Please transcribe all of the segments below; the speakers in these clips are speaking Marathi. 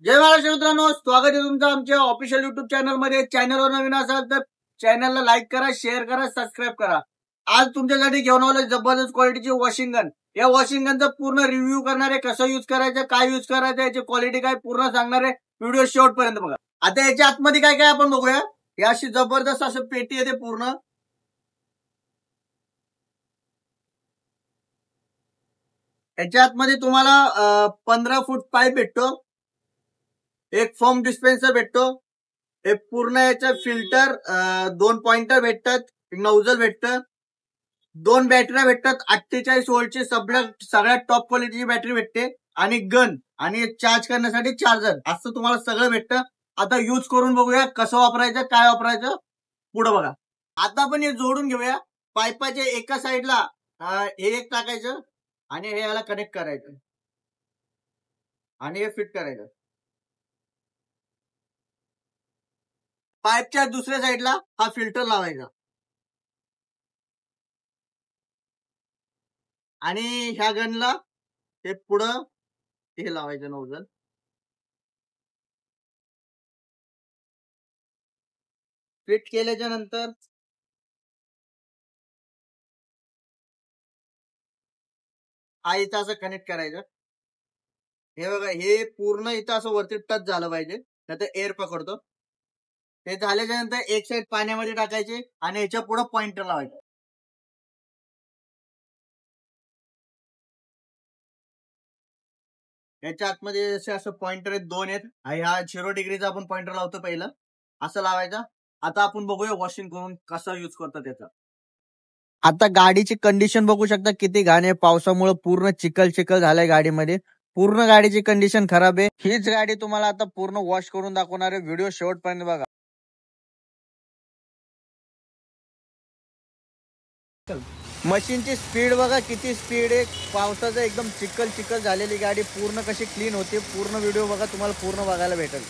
जय महाराष्ट्र मित्रांनो, स्वागत आहे तुमचं आमच्या ऑफिशियल युट्यूब चॅनल मध्ये। चॅनलवर नवीन असाल तर चॅनलला लाईक करा, शेअर करा, सबस्क्राईब करा। आज तुमच्यासाठी घेऊन आलोय जबरदस्त क्वालिटीची वॉशिंग गन। या वॉशिंग गनचा पूर्ण रिव्ह्यू करणार आहे, कसं यूज करायचं, काय यूज करायचं, याची क्वालिटी काय पूर्ण सांगणार आहे। व्हिडिओ शेवटपर्यंत बघा। आता याच्या आतमध्ये काय काय आपण बघूया। ही अशी जबरदस्त असं पेटी येते पूर्ण। याच्या आतमध्ये तुम्हाला 15 फूट पाईप भेटतो, एक फोम डिस्पेन्सर भेटतो, एक पूर्ण याचं फिल्टर, 2 पॉइंटर भेटतात, एक नोझल भेटतं, 2 बॅटऱ्या भेटतात, 48 वोल्टची सगळ्यात टॉप क्वालिटीची बॅटरी भेटते, आणि गन आणि चार्ज करण्यासाठी चार्जर असं तुम्हाला सगळं भेटतं। आता यूज करून बघूया कसं वापरायचं, काय वापरायचं, पुढे बघा। आता आपण हे जोडून घेऊया। पाईपाच्या एका साईडला हे एक टाकायचं आणि हे याला कनेक्ट करायचं आणि हे फिट करायचं। पाईपच्या दुसऱ्या साईडला हा फिल्टर लावायचा आणि ह्या गनला हे पुढं हे लावायचं नोझल। फिट केल्याच्या नंतर हा इथं असं कनेक्ट करायचं। हे बघा, हे पूर्ण इथं असं वरती टच झालं पाहिजे, नाहीतर एअर पकडतो। हे झाल्याच्या नंतर एक साईड पाण्यामध्ये टाकायचे आणि याच्या पुढे पॉइंटर लावायचं। याच्या आतमध्ये असं पॉइंटर आहेत, 2 आहेत। हा 0 डिग्रीचा आपण पॉइंटर लावतो पहिलं, असं लावायचा। आता आपण बघूया वॉशिंग करून कसा यूज करतात त्याचा। आता गाडीची कंडिशन बघू शकता किती घाण आहे, पावसामुळे पूर्ण चिखल चिखल झालंय गाडीमध्ये, पूर्ण गाडीची कंडिशन खराब आहे। हीच गाडी तुम्हाला आता पूर्ण वॉश करून दाखवणार आहे, व्हिडिओ शेवटपर्यंत बघा। मशीनची स्पीड बघा किती स्पीड आहे, पावसाचं एकदम चिखल चिखल झालेली गाडी पूर्ण कशी क्लीन होते, पूर्ण व्हिडिओ बघा, तुम्हाला पूर्ण बघायला भेटेल।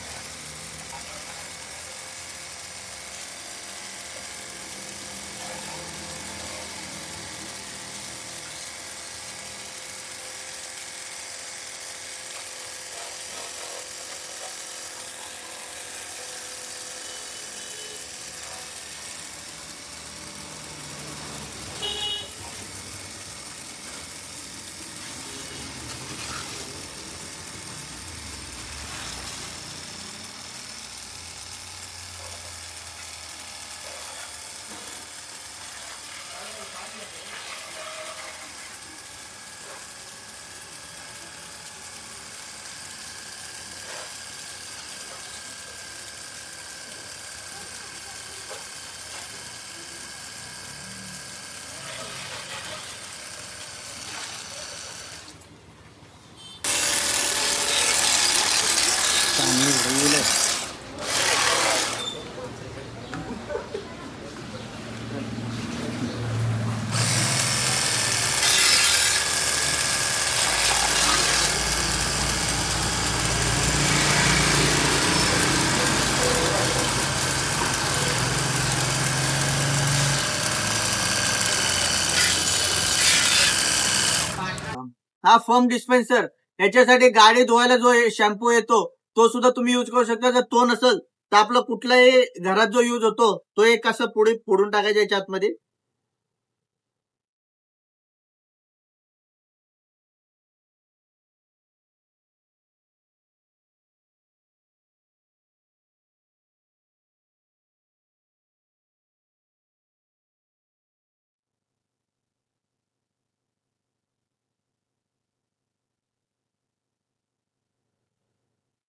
हा फॉर्म डिस्पेन्सर, याच्यासाठी गाडी धुवायला जो शॅम्पू येतो तो सुद्धा तुम्ही यूज करू शकता। जर तो नसेल तर आपला कुठलाही घरात जो यूज होतो तो एक असं पुढे फोडून टाकायचा याच्या आतमध्ये।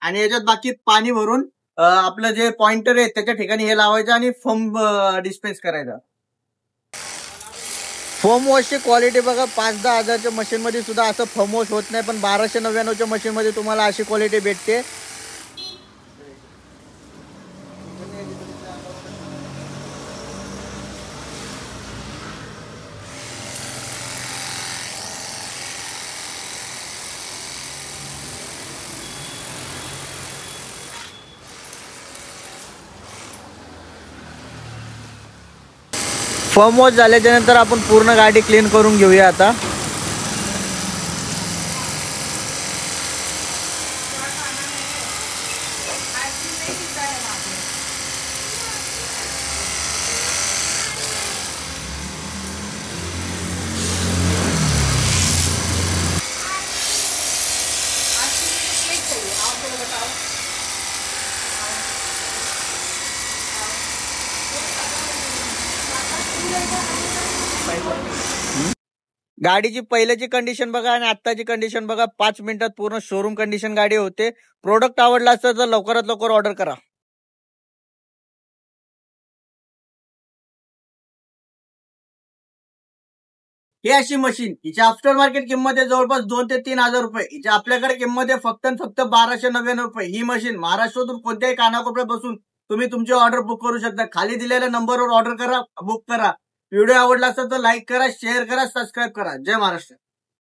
आणि याच्यात बाकी पाणी भरून आपलं जे पॉइंटर आहे त्याच्या ठिकाणी हे लावायचं आणि फोम डिस्पेन्स करायचा। फोम वॉशची क्वालिटी बघा, 5-10 हजारच्या मशीन मध्ये सुद्धा असं फोम वॉश होत नाही, पण 1299च्या मशीन मध्ये तुम्हाला अशी क्वालिटी भेटते। फॉर्म वॉश झाल्याच्या नंतर आपण पूर्ण गाडी क्लीन करून घेऊया आता। गाडीची पहिल्याची कंडिशन बघा आणि आत्ताची कंडिशन बघा. 5 मिनिटात पूर्ण शोरूम कंडिशन गाडी होते. प्रोडक्ट आवडला असेल तर लवकरात लवकर ऑर्डर करा. ही अशी मशीन, हिच्या आफ्टर मार्केट किंमत आहे जवळपास 2 ते 3 हजार रुपये. हिच्या आपल्याकडे किंमत आहे फक्त 1299 रुपये. ही मशीन महाराष्ट्रातून कोणत्याही कानाकोपऱ्यात बसून तुम्ही तुमची ऑर्डर बुक करू शकता. खाली दिलेल्या नंबरवर ऑर्डर करा, बुक करा. व्हिडिओ आवडला असेल तर लाईक करा, शेअर करा, सबस्क्राईब करा. जय महाराष्ट्र.